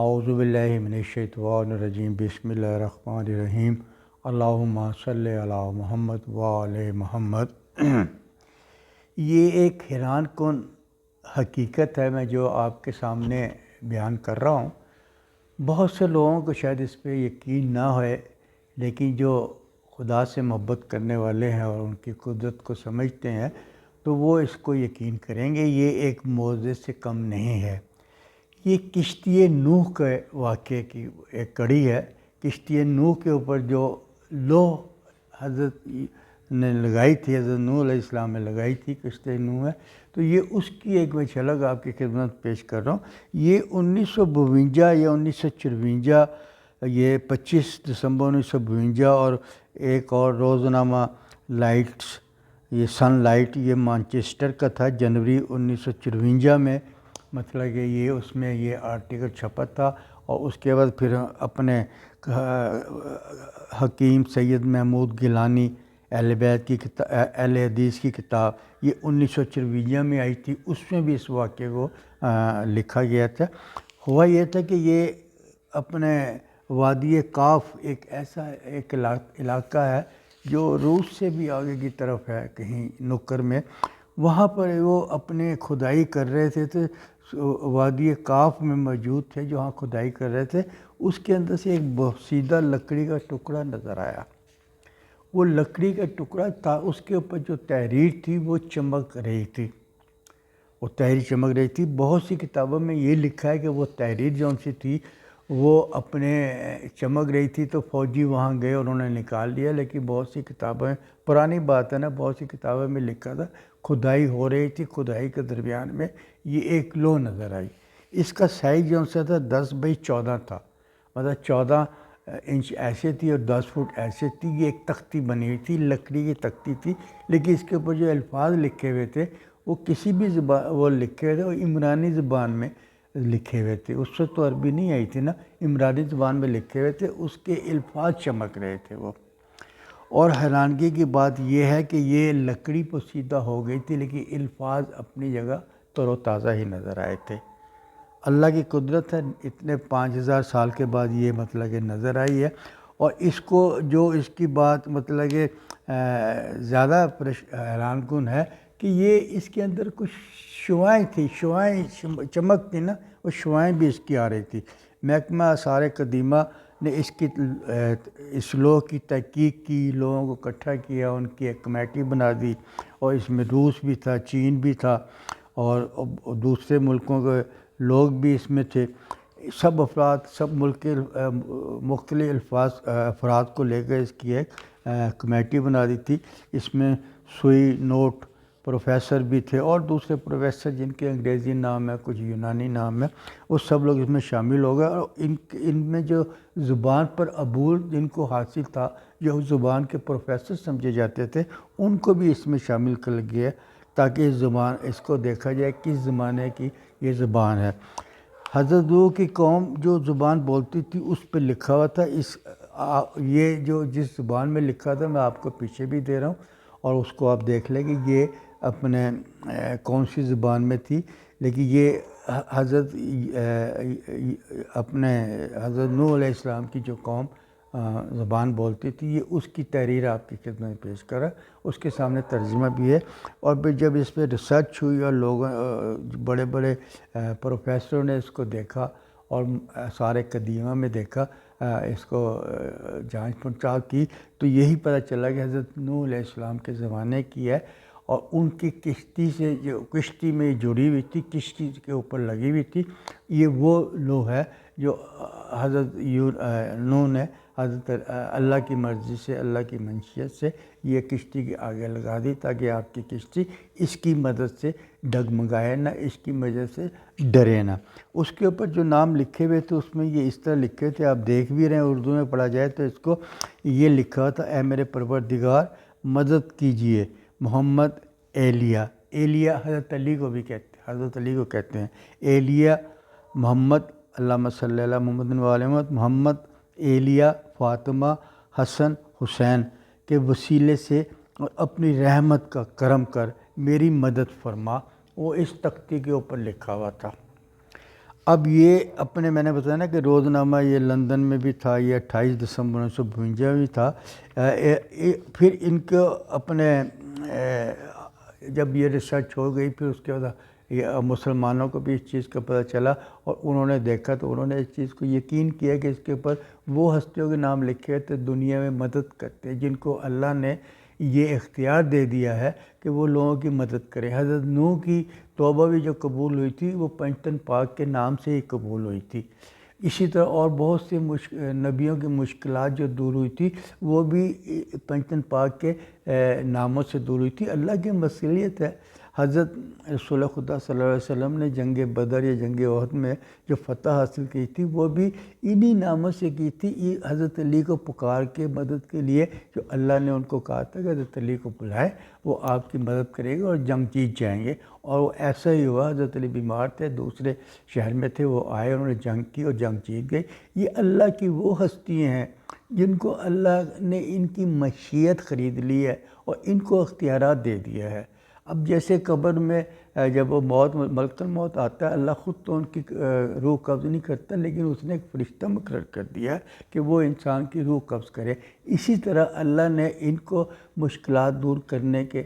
اعوذ باللہ من الشیطان الرجیم بسم اللہ الرحمن الرحیم اللہم صلی علی محمد وعلی محمد۔ یہ ایک حیران کن حقیقت ہے میں جو آپ کے سامنے بیان کر رہا ہوں۔ بہت سے لوگوں کو شاید اس پہ یقین نہ ہوئے، لیکن جو خدا سے محبت کرنے والے ہیں اور ان کی قدرت کو سمجھتے ہیں تو وہ اس کو یقین کریں گے۔ یہ ایک معجزے سے کم نہیں ہے۔ یہ کشتی نوح کے واقعے کی ایک کڑی ہے۔ کشتی نوح کے اوپر جو لوح حضرت نے لگائی تھی، حضرت نوح علیہ السلام نے لگائی تھی کشتی نوح ہے، تو یہ اس کی ایک میں جھلک آپ کی خدمت پیش کر رہا ہوں۔ یہ 1952 یا 1954، یہ 25 دسمبر 1952، اور ایک اور روزنامہ لائٹس، یہ سن لائٹ، یہ مانچسٹر کا تھا، جنوری 1954 میں مطلب کہ یہ اس میں یہ آرٹیکل چھپا تھا۔ اور اس کے بعد پھر اپنے حکیم سید محمود گیلانی اہل بیت کی کتاب، اہل حدیث کی کتاب، یہ 1954 میں آئی تھی، اس میں بھی اس واقعے کو لکھا گیا تھا۔ ہوا یہ تھا کہ یہ اپنے وادی کاف ایک ایسا ایک علاقہ ہے جو روس سے بھی آگے کی طرف ہے، کہیں نکر میں، وہاں پر وہ اپنے کھدائی کر رہے تھے، وادی کاف میں موجود تھے جو ہاں کھدائی کر رہے تھے۔ اس کے اندر سے ایک بوسیدہ لکڑی کا ٹکڑا نظر آیا۔ وہ لکڑی کا ٹکڑا تھا، اس کے اوپر جو تحریر تھی وہ چمک رہی تھی، وہ تحریر چمک رہی تھی۔ بہت سی کتابوں میں یہ لکھا ہے کہ وہ تحریر جو ان سے تھی وہ اپنے چمک رہی تھی، تو فوجی وہاں گئے اور انہوں نے نکال لیا، لیکن بہت سی کتابیں، پرانی بات ہے نا، بہت سی کتابوں میں لکھا تھا کھدائی ہو رہی تھی، کھدائی کے درمیان میں یہ ایک لوح نظر آئی۔ اس کا سائز جو سا تھا 10x14 تھا، مطلب 14 انچ ایسے تھی اور 10 فٹ ایسے تھی۔ یہ ایک تختی بنی ہوئی تھی، لکڑی کی تختی تھی، لیکن اس کے اوپر جو الفاظ لکھے ہوئے تھے وہ کسی بھی زبان، وہ لکھے ہوئے تھے وہ عمرانی زبان میں لکھے ہوئے تھے۔ اس وقت تو عربی نہیں آئی تھی نا، عمرانی زبان میں لکھے ہوئے تھے، اس کے الفاظ چمک رہے تھے وہ۔ اور حیرانگی کی بات یہ ہے کہ یہ لکڑی پوشیدہ ہو گئی تھی، لیکن الفاظ اپنی جگہ تر و تازہ ہی نظر آئے تھے۔ اللہ کی قدرت ہے، اتنے 5000 سال کے بعد یہ مطلب کہ نظر آئی ہے۔ اور اس کو جو اس کی بات مطلب کہ زیادہ حیران کن ہے کہ یہ اس کے اندر کچھ شعائیں تھیں، شعائیں چمک تھی نا، وہ شعائیں بھی اس کی آ رہی تھی۔ محکمہ آثار قدیمہ نے اس لوح کی تحقیق کی، لوگوں کو اکٹھا کیا، ان کی ایک کمیٹی بنا دی، اور اس میں روس بھی تھا، چین بھی تھا، اور دوسرے ملکوں کے لوگ بھی اس میں تھے۔ سب افراد، سب ملک کے مختلف افراد کو لے کر اس کی ایک کمیٹی بنا دی تھی۔ اس میں سوئی نوٹ پروفیسر بھی تھے اور دوسرے پروفیسر جن کے انگریزی نام ہے، کچھ یونانی نام ہے، وہ سب لوگ اس میں شامل ہو گئے۔ اور ان میں جو زبان پر عبور جن کو حاصل تھا، جو اس زبان کے پروفیسر سمجھے جاتے تھے، ان کو بھی اس میں شامل کر گیا تاکہ اس کو دیکھا جائے کس زمانے کی یہ زبان ہے۔ حضرت نوح کی قوم جو زبان بولتی تھی اس پہ لکھا ہوا تھا۔ یہ جو جس زبان میں لکھا تھا میں آپ کو پیچھے بھی دے رہا ہوں، اور اس کو آپ دیکھ لیں کہ یہ اپنے کون سی زبان میں تھی، لیکن یہ حضرت نوح علیہ السلام کی جو قوم زبان بولتی تھی، یہ اس کی تحریر آپ کی خدمت میں پیش کرا۔ اس کے سامنے ترجمہ بھی ہے۔ اور پھر جب اس پہ ریسرچ ہوئی اور لوگوں، بڑے بڑے پروفیسروں نے اس کو دیکھا اور آثار قدیمہ میں دیکھا، اس کو جانچ پڑتال کی، تو یہی پتہ چلا کہ حضرت نوح علیہ السلام کے زمانے کی ہے، اور ان کی کشتی سے جو کشتی میں جڑی ہوئی تھی، کشتی کے اوپر لگی ہوئی تھی، یہ وہ لوح ہے جو حضرت نوح نے حضرت اللہ کی مرضی سے، اللہ کی منشیت سے یہ کشتی کے آگے لگا دی تاکہ آپ کی کشتی اس کی مدد سے ڈگمگائے نہ، اس کی مدد سے ڈرے نہ۔ اس کے اوپر جو نام لکھے ہوئے تھے اس میں یہ اس طرح لکھے تھے، آپ دیکھ بھی رہے ہیں، اردو میں پڑھا جائے تو اس کو یہ لکھا تھا: اے میرے پروردگار مدد کیجئے محمد ایلیہ۔ ایلیہ حضرت علی کو بھی کہتے ہیں، حضرت علی کو کہتے ہیں ایلیہ محمد، اللہم صلی علی محمد و علی محمد، محمد، ایلیہ، فاطمہ، حسن، حسین کے وسیلے سے اور اپنی رحمت کا کرم کر میری مدد فرما۔ وہ اس تختی کے اوپر لکھا ہوا تھا۔ اب یہ اپنے میں نے بتایا نا کہ روزنامہ یہ لندن میں بھی تھا، یہ 28 دسمبر 1952 میں تھا۔ پھر ان کو اپنے جب یہ ریسرچ ہو گئی پھر اس کے بعد یہ مسلمانوں کو بھی اس چیز کا پتہ چلا اور انہوں نے دیکھا تو انہوں نے اس چیز کو یقین کیا کہ اس کے اوپر وہ ہستیوں کے نام لکھے تھے دنیا میں مدد کرتے ہیں، جن کو اللہ نے یہ اختیار دے دیا ہے کہ وہ لوگوں کی مدد کرے۔ حضرت نوح کی توبہ بھی جو قبول ہوئی تھی وہ پنجتن پاک کے نام سے ہی قبول ہوئی تھی۔ اسی طرح اور بہت سے نبیوں کی مشکلات جو دور ہوئی تھی وہ بھی پنجتن پاک کے ناموں سے دور ہوئی تھی۔ اللہ کی مصلیت ہے۔ حضرت رسول خدا صلی اللہ علیہ وسلم نے جنگ بدر یا جنگ احد میں جو فتح حاصل کی تھی وہ بھی انہی ناموں سے کی تھی۔ یہ حضرت علی کو پکار کے مدد کے لیے جو اللہ نے ان کو کہا تھا کہ حضرت علی کو بلائے، وہ آپ کی مدد کرے گا اور جنگ جیت جائیں گے، اور وہ ایسا ہی ہوا۔ حضرت علی بیمار تھے، دوسرے شہر میں تھے، وہ آئے، انہوں نے جنگ کی اور جنگ جیت گئی۔ یہ اللہ کی وہ ہستیاں ہیں جن کو اللہ نے ان کی مشیت خرید لی ہے اور ان کو اختیارات دے دیا ہے۔ اب جیسے قبر میں جب وہ ملک الموت آتا ہے، اللہ خود تو ان کی روح قبض نہیں کرتا، لیکن اس نے ایک فرشتہ مقرر کر دیا ہے کہ وہ انسان کی روح قبض کرے۔ اسی طرح اللہ نے ان کو مشکلات دور کرنے کے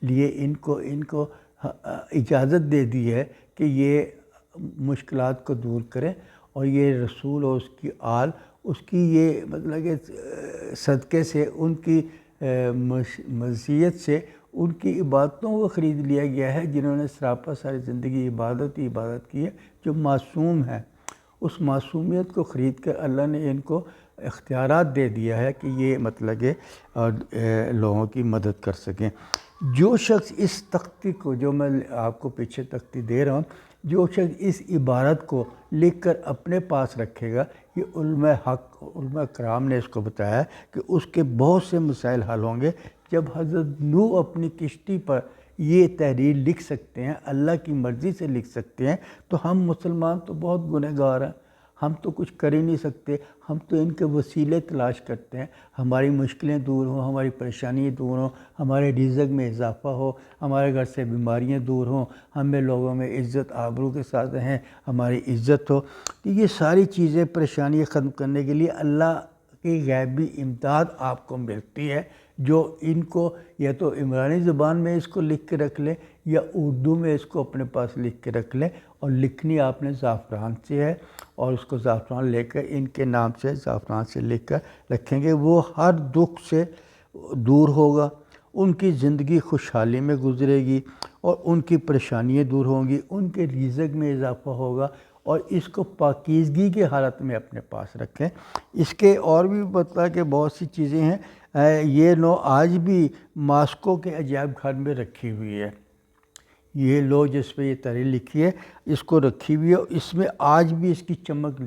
لیے ان کو اجازت دے دی ہے کہ یہ مشکلات کو دور کریں، اور یہ رسول اور اس کی آل اس کی یہ مطلب کہ صدقے سے ان کی مزیت سے ان کی عبادتوں کو خرید لیا گیا ہے، جنہوں نے سراپا ساری زندگی عبادت کی ہے، جو معصوم ہے۔ اس معصومیت کو خرید کر اللہ نے ان کو اختیارات دے دیا ہے کہ یہ مطلب کہ لوگوں کی مدد کر سکیں۔ جو شخص اس تختی کو، جو میں آپ کو پیچھے تختی دے رہا ہوں، جو شخص اس عبارت کو لکھ کر اپنے پاس رکھے گا، یہ علماء حق، علماء کرام نے اس کو بتایا ہے کہ اس کے بہت سے مسائل حل ہوں گے۔ جب حضرت نوح اپنی کشتی پر یہ تحریر لکھ سکتے ہیں، اللہ کی مرضی سے لکھ سکتے ہیں، تو ہم مسلمان تو بہت گنہگار ہیں، ہم تو کچھ کر ہی نہیں سکتے۔ ہم تو ان کے وسیلے تلاش کرتے ہیں، ہماری مشکلیں دور ہوں، ہماری پریشانی دور ہوں، ہمارے رزق میں اضافہ ہو، ہمارے گھر سے بیماریاں دور ہوں، ہمیں لوگوں میں عزت آبرو کے ساتھ رہیں، ہماری عزت ہو۔ تو یہ ساری چیزیں پریشانیاں ختم کرنے کے لیے اللہ کی غیبی امداد آپ کو ملتی ہے، جو ان کو یا تو عمرانی زبان میں اس کو لکھ کے رکھ لیں یا اردو میں اس کو اپنے پاس لکھ کے رکھ لیں، اور لکھنی آپ نے زعفران سے ہے، اور اس کو زعفران لے کر ان کے نام سے زعفران سے لکھ کر رکھیں گے۔ وہ ہر دکھ سے دور ہوگا، ان کی زندگی خوشحالی میں گزرے گی، اور ان کی پریشانیاں دور ہوں گی، ان کے رزق میں اضافہ ہوگا، اور اس کو پاکیزگی کے حالت میں اپنے پاس رکھیں۔ اس کے اور بھی بتا کہ بہت سی چیزیں ہیں۔ یہ لو آج بھی ماسکو کے عجائب گھر میں رکھی ہوئی ہے، یہ لو جس پہ یہ تحریر لکھی ہے اس کو رکھی ہوئی ہے، اس میں آج بھی اس کی چمک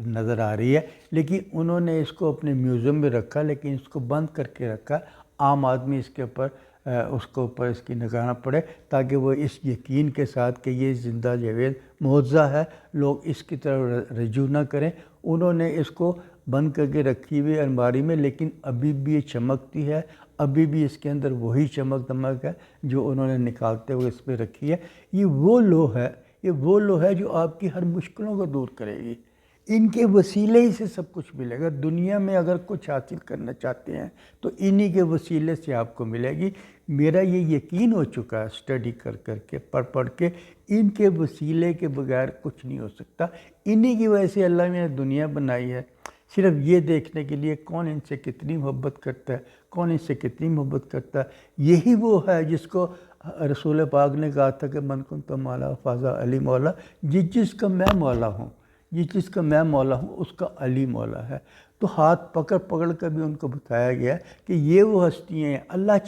نظر آ رہی ہے، لیکن انہوں نے اس کو اپنے میوزیم میں رکھا، لیکن اس کو بند کر کے رکھا، عام آدمی اس کے اوپر اس کی نگاہ نہ پڑے، تاکہ وہ اس یقین کے ساتھ کہ یہ زندہ جاوید معجزہ ہے، لوگ اس کی طرف رجوع نہ کریں۔ انہوں نے اس کو بند کر کے رکھی ہوئی الماری میں، لیکن ابھی بھی یہ چمکتی ہے، ابھی بھی اس کے اندر وہی چمک دمک ہے جو انہوں نے نکالتے ہوئے اس پہ رکھی ہے۔ یہ وہ لو ہے جو آپ کی ہر مشکلوں کو دور کرے گی۔ ان کے وسیلے ہی سے سب کچھ ملے گا۔ دنیا میں اگر کچھ حاصل کرنا چاہتے ہیں تو انہی کے وسیلے سے آپ کو ملے گی۔ میرا یہ یقین ہو چکا ہے اسٹڈی کر کے، پڑھ کے، ان کے وسیلے کے بغیر کچھ نہیں ہو سکتا۔ انہی کی وجہ سے اللہ نے دنیا بنائی ہے، صرف یہ دیکھنے کے لیے کون ان سے کتنی محبت کرتا ہے، کون ان سے کتنی محبت کرتا ہے۔ یہی وہ ہے جس کو رسول پاک نے کہا تھا کہ من کنت مولا فازا علی مولا، جس کا میں مولا ہوں، جس کا میں مولا ہوں اس کا علی مولا ہے۔ تو ہاتھ پکڑ کر بھی ان کو بتایا گیا کہ یہ وہ ہستیاں ہیں۔ اللہ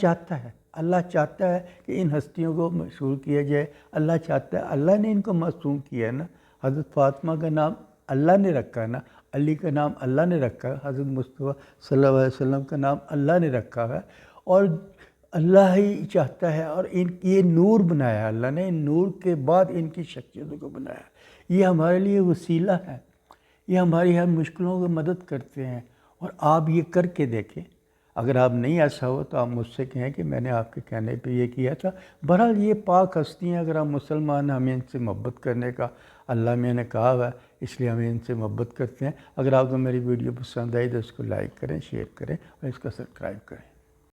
چاہتا ہے کہ ان ہستیوں کو مشہور کیا جائے، اللہ چاہتا ہے، اللہ نے ان کو معصوم کیا ہے نا۔ حضرت فاطمہ کا نام اللہ نے رکھا ہے نا، علی کا نام اللہ نے رکھا ہے، حضرت مصطفیٰ صلی اللہ علیہ وسلم کا نام اللہ نے رکھا ہے، اور اللہ ہی چاہتا ہے، اور یہ نور بنایا ہے اللہ نے، ان نور کے بعد ان کی شخصیتوں کو بنایا ہے۔ یہ ہمارے لیے وسیلہ ہے، یہ ہماری ہر مشکلوں کو مدد کرتے ہیں، اور آپ یہ کر کے دیکھیں۔ اگر آپ نہیں ایسا ہو تو آپ مجھ سے کہیں کہ میں نے آپ کے کہنے پہ یہ کیا تھا۔ بہرحال یہ پاک ہستی ہیں، اگر آپ مسلمان ہیں ہمیں ان سے محبت کرنے کا اللہ میں نے کہا ہوا ہے، اس لیے ہمیں ان سے محبت کرتے ہیں۔ اگر آپ کو میری ویڈیو پسند آئی تو اس کو لائک کریں، شیئر کریں اور اس کا سبسکرائب کریں۔